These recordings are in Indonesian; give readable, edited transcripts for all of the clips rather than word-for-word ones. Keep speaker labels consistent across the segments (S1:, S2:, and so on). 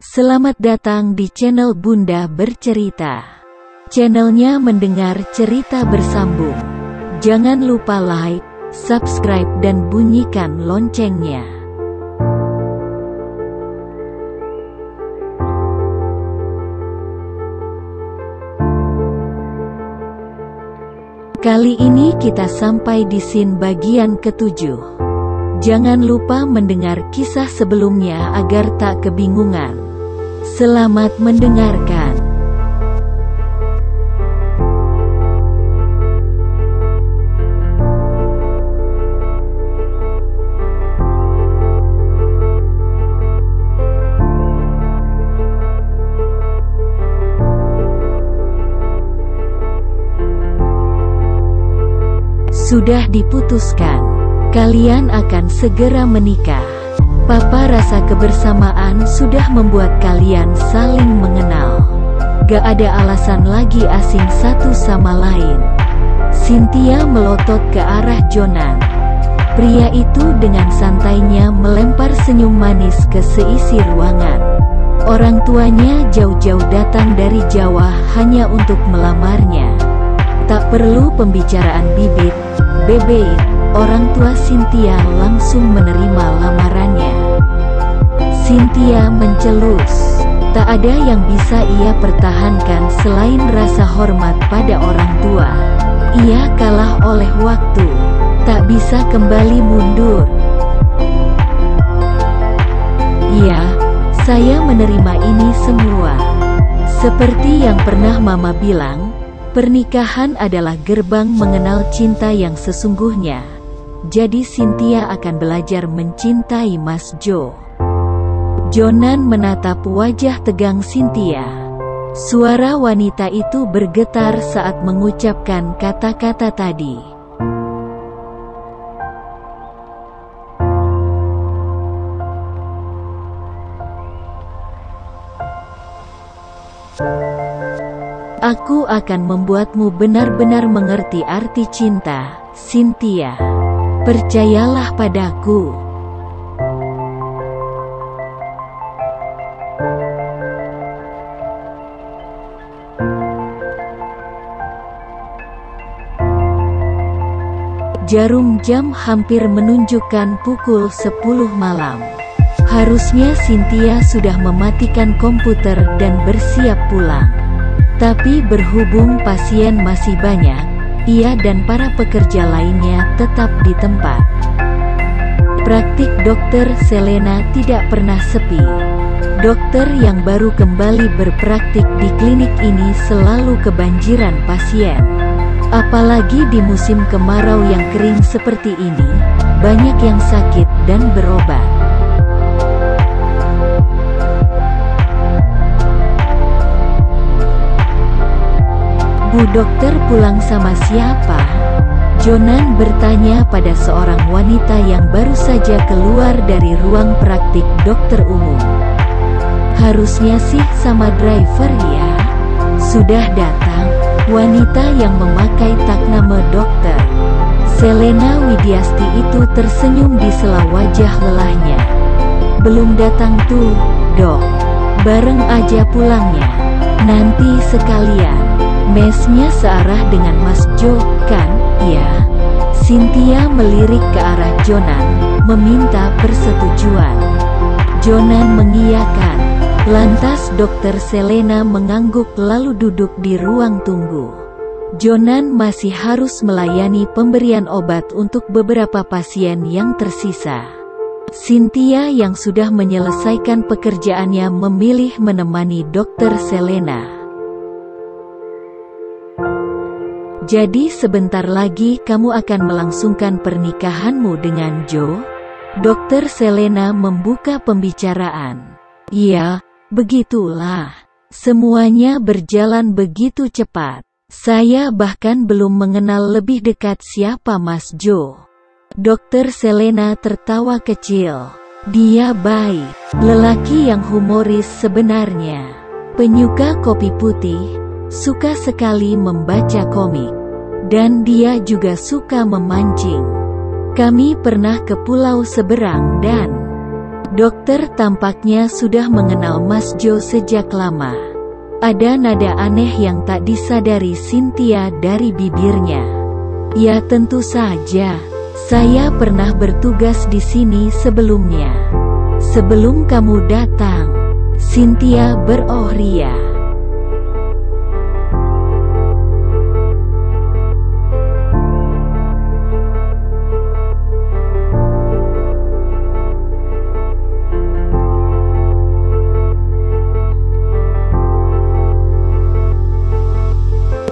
S1: Selamat datang di channel Bunda Bercerita. Channelnya mendengar cerita bersambung. Jangan lupa like, subscribe dan bunyikan loncengnya. Kali ini kita sampai di scene bagian ke-7. Jangan lupa mendengar kisah sebelumnya agar tak kebingungan. Selamat mendengarkan. Sudah diputuskan. Kalian akan segera menikah. Papa rasa kebersamaan sudah membuat kalian saling mengenal. Gak ada alasan lagi asing satu sama lain. Cynthia melotot ke arah Jonan. Pria itu dengan santainya melempar senyum manis ke seisi ruangan. Orang tuanya jauh-jauh datang dari Jawa hanya untuk melamarnya. Tak perlu pembicaraan bibit, bebet. Orang tua Cynthia langsung menerima lamarannya. Cynthia mencelus. Tak ada yang bisa ia pertahankan selain rasa hormat pada orang tua. Ia kalah oleh waktu. Tak bisa kembali mundur. Ya, saya menerima ini semua. Seperti yang pernah Mama bilang, pernikahan adalah gerbang mengenal cinta yang sesungguhnya. Jadi Cynthia akan belajar mencintai Mas Jo. Jonan menatap wajah tegang Cynthia. Suara wanita itu bergetar saat mengucapkan kata-kata tadi. Aku akan membuatmu benar-benar mengerti arti cinta, Cynthia. Percayalah padaku. Jarum jam hampir menunjukkan pukul 10 malam. Harusnya Cynthia sudah mematikan komputer dan bersiap pulang. Tapi berhubung pasien masih banyak, ia dan para pekerja lainnya tetap di tempat. Praktik Dokter Selena tidak pernah sepi. Dokter yang baru kembali berpraktik di klinik ini selalu kebanjiran pasien. Apalagi di musim kemarau yang kering seperti ini, banyak yang sakit dan berobat. Bu dokter pulang sama siapa? Jonan bertanya pada seorang wanita yang baru saja keluar dari ruang praktik dokter umum. Harusnya sih sama driver ya. Sudah datang, wanita yang memakai takname dokter Selena Widiasti itu tersenyum di sela wajah lelahnya. Belum datang tuh, dok. Bareng aja pulangnya. Nanti sekalian. Mesnya searah dengan Mas Jo, kan? Ya. Cynthia melirik ke arah Jonan, meminta persetujuan. Jonan mengiyakan. Lantas Dokter Selena mengangguk lalu duduk di ruang tunggu. Jonan masih harus melayani pemberian obat untuk beberapa pasien yang tersisa. Cynthia yang sudah menyelesaikan pekerjaannya memilih menemani Dokter Selena. Jadi sebentar lagi kamu akan melangsungkan pernikahanmu dengan Jo? Dokter Selena membuka pembicaraan. Iya, begitulah. Semuanya berjalan begitu cepat. Saya bahkan belum mengenal lebih dekat siapa Mas Jo. Dokter Selena tertawa kecil. Dia baik, lelaki yang humoris sebenarnya. Penyuka kopi putih. Suka sekali membaca komik. Dan dia juga suka memancing. Kami pernah ke pulau seberang dan Dokter tampaknya sudah mengenal Mas Jo sejak lama. Ada nada aneh yang tak disadari Cynthia dari bibirnya. Ya tentu saja, saya pernah bertugas di sini sebelumnya. Sebelum kamu datang, Cynthia berohria.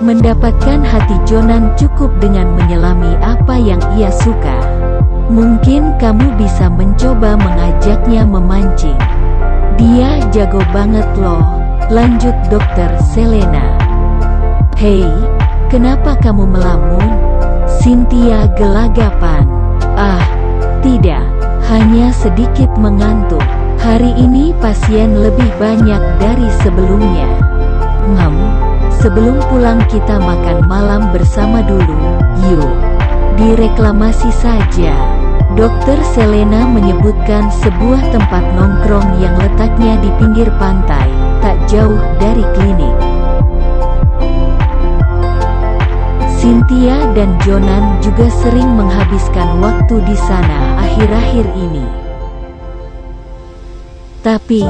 S1: Mendapatkan hati Jonan cukup dengan menyelami apa yang ia suka. Mungkin kamu bisa mencoba mengajaknya memancing. Dia jago banget loh, lanjut Dokter Selena. Hei, kenapa kamu melamun? Cynthia gelagapan. Ah, tidak, hanya sedikit mengantuk. Hari ini pasien lebih banyak dari sebelumnya. Sebelum pulang kita makan malam bersama dulu, yuk. Direklamasi saja. Dokter Selena menyebutkan sebuah tempat nongkrong yang letaknya di pinggir pantai, tak jauh dari klinik. Cynthia dan Jonan juga sering menghabiskan waktu di sana akhir-akhir ini. Tapi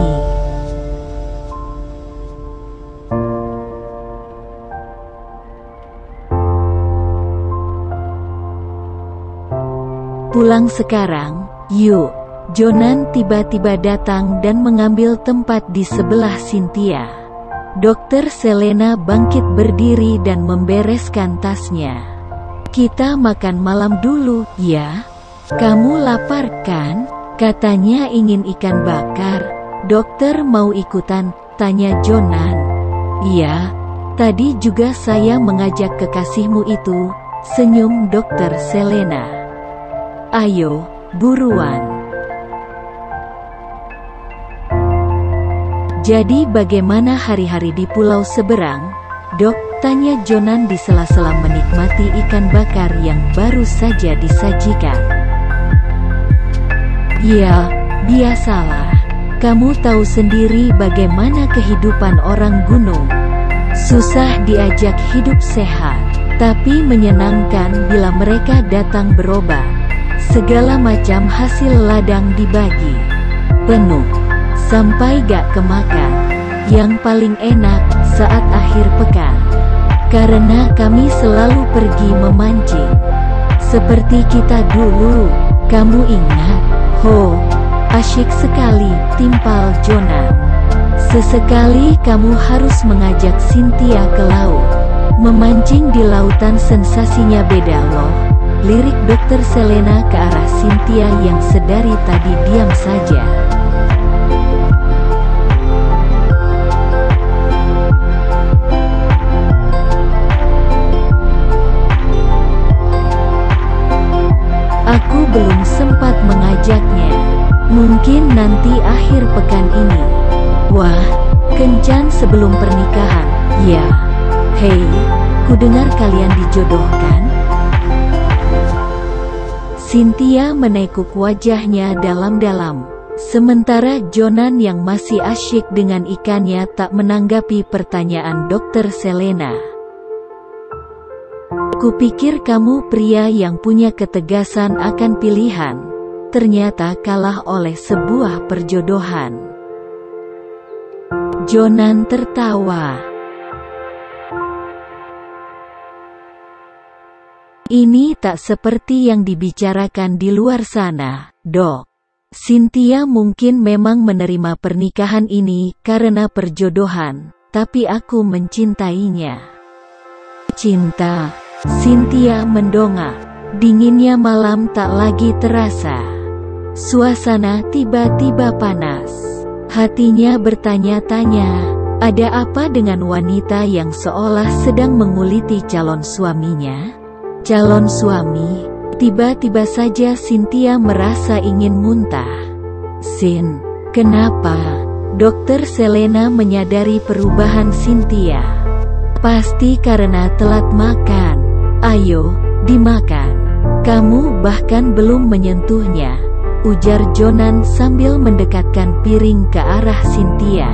S1: pulang sekarang, yuk. Jonan tiba-tiba datang dan mengambil tempat di sebelah Cynthia. Dokter Selena bangkit berdiri dan membereskan tasnya. Kita makan malam dulu, ya? Kamu lapar kan? Katanya ingin ikan bakar. Dokter mau ikutan? Tanya Jonan. Iya, tadi juga saya mengajak kekasihmu itu, senyum Dokter Selena. Ayo, buruan. Jadi bagaimana hari-hari di Pulau Seberang, Dok? Tanya Jonan di sela-sela menikmati ikan bakar yang baru saja disajikan. Ya, biasalah. Kamu tahu sendiri bagaimana kehidupan orang gunung. Susah diajak hidup sehat, tapi menyenangkan bila mereka datang berobat. Segala macam hasil ladang dibagi penuh, sampai gak kemakan. Yang paling enak saat akhir pekan, karena kami selalu pergi memancing. Seperti kita dulu, kamu ingat? Ho, asyik sekali, timpal Jonan. Sesekali kamu harus mengajak Cynthia ke laut. Memancing di lautan sensasinya beda loh. Lirik Dokter Selena ke arah Cynthia yang sedari tadi diam saja. Aku belum sempat mengajaknya. Mungkin nanti akhir pekan ini. Wah, kencan sebelum pernikahan, ya. Hei, kudengar kalian dijodohkan. Cynthia menekuk wajahnya dalam-dalam. Sementara Jonan yang masih asyik dengan ikannya tak menanggapi pertanyaan Dokter Selena. Kupikir kamu pria yang punya ketegasan akan pilihan, ternyata kalah oleh sebuah perjodohan. Jonan tertawa. Ini tak seperti yang dibicarakan di luar sana, Dok. Cynthia mungkin memang menerima pernikahan ini karena perjodohan, tapi aku mencintainya. Cinta. Cynthia mendongak. Dinginnya malam tak lagi terasa. Suasana tiba-tiba panas. Hatinya bertanya-tanya, ada apa dengan wanita yang seolah sedang menguliti calon suaminya? Calon suami. Tiba-tiba saja Cynthia merasa ingin muntah. Sin, kenapa? Dokter Selena menyadari perubahan Cynthia. Pasti karena telat makan. Ayo, dimakan. Kamu bahkan belum menyentuhnya. ujar Jonan sambil mendekatkan piring ke arah Cynthia.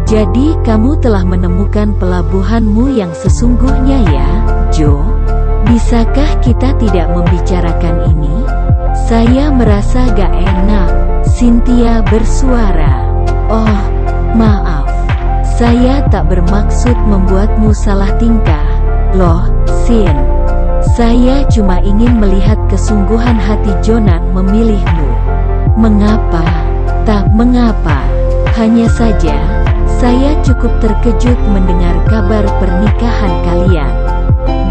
S1: Jadi kamu telah menemukan pelabuhanmu yang sesungguhnya ya, Jo? Bisakah kita tidak membicarakan ini? Saya merasa gak enak, Cynthia bersuara. Oh, maaf. Saya tak bermaksud membuatmu salah tingkah, loh, Sin. Saya cuma ingin melihat kesungguhan hati Jonan memilihmu. Mengapa? Tak mengapa. Hanya saja, saya cukup terkejut mendengar kabar pernikahan kalian.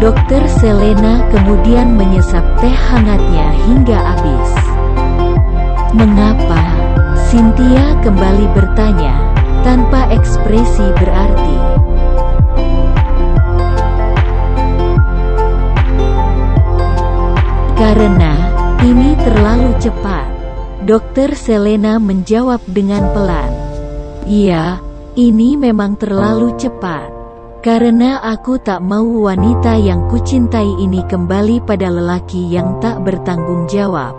S1: Dokter Selena kemudian menyesap teh hangatnya hingga habis. Mengapa? Cynthia kembali bertanya, tanpa ekspresi berarti. Karena ini terlalu cepat. Dokter Selena menjawab dengan pelan. Iya, ini memang terlalu cepat. Karena aku tak mau wanita yang kucintai ini kembali pada lelaki yang tak bertanggung jawab,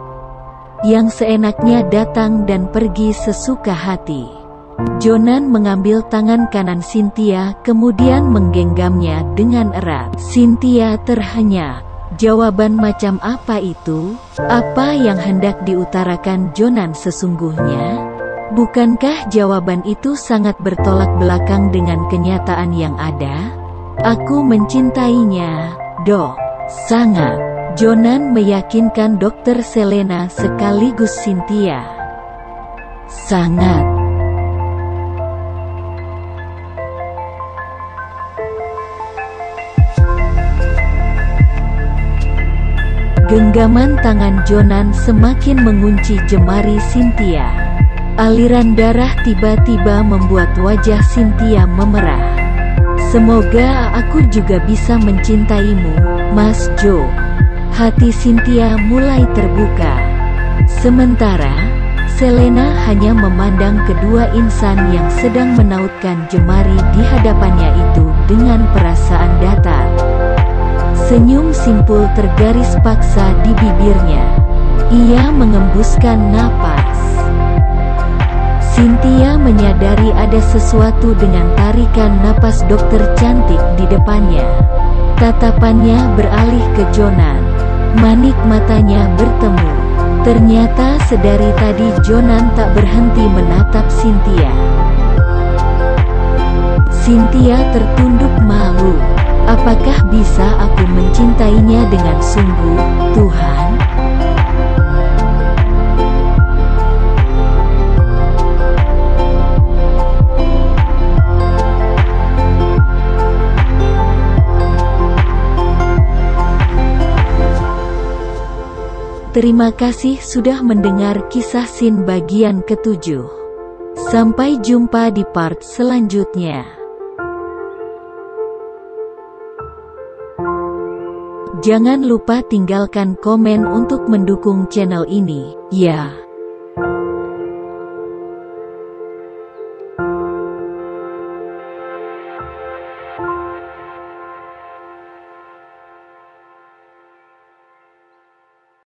S1: yang seenaknya datang dan pergi sesuka hati. Jonan mengambil tangan kanan Cynthia kemudian menggenggamnya dengan erat. Cynthia terhenyak. Jawaban macam apa itu? Apa yang hendak diutarakan Jonan sesungguhnya? Bukankah jawaban itu sangat bertolak belakang dengan kenyataan yang ada? Aku mencintainya, Dok. Sangat. Jonan meyakinkan Dokter Selena sekaligus Cynthia. Sangat. Genggaman tangan Jonan semakin mengunci jemari Cynthia. Aliran darah tiba-tiba membuat wajah Cynthia memerah. Semoga aku juga bisa mencintaimu, Mas Jo. Hati Cynthia mulai terbuka. Sementara, Selena hanya memandang kedua insan yang sedang menautkan jemari di hadapannya itu dengan perasaan datar. Senyum simpul tergaris paksa di bibirnya. Ia mengembuskan napas. Cynthia menyadari ada sesuatu dengan tarikan napas dokter cantik di depannya. Tatapannya beralih ke Jonan. Manik matanya bertemu. Ternyata sedari tadi Jonan tak berhenti menatap Cynthia. Cynthia tertunduk malu. Apakah bisa aku mencintainya dengan sungguh, Tuhan? Terima kasih sudah mendengar kisah Sin bagian ke-7. Sampai jumpa di part selanjutnya. Jangan lupa tinggalkan komen untuk mendukung channel ini, ya.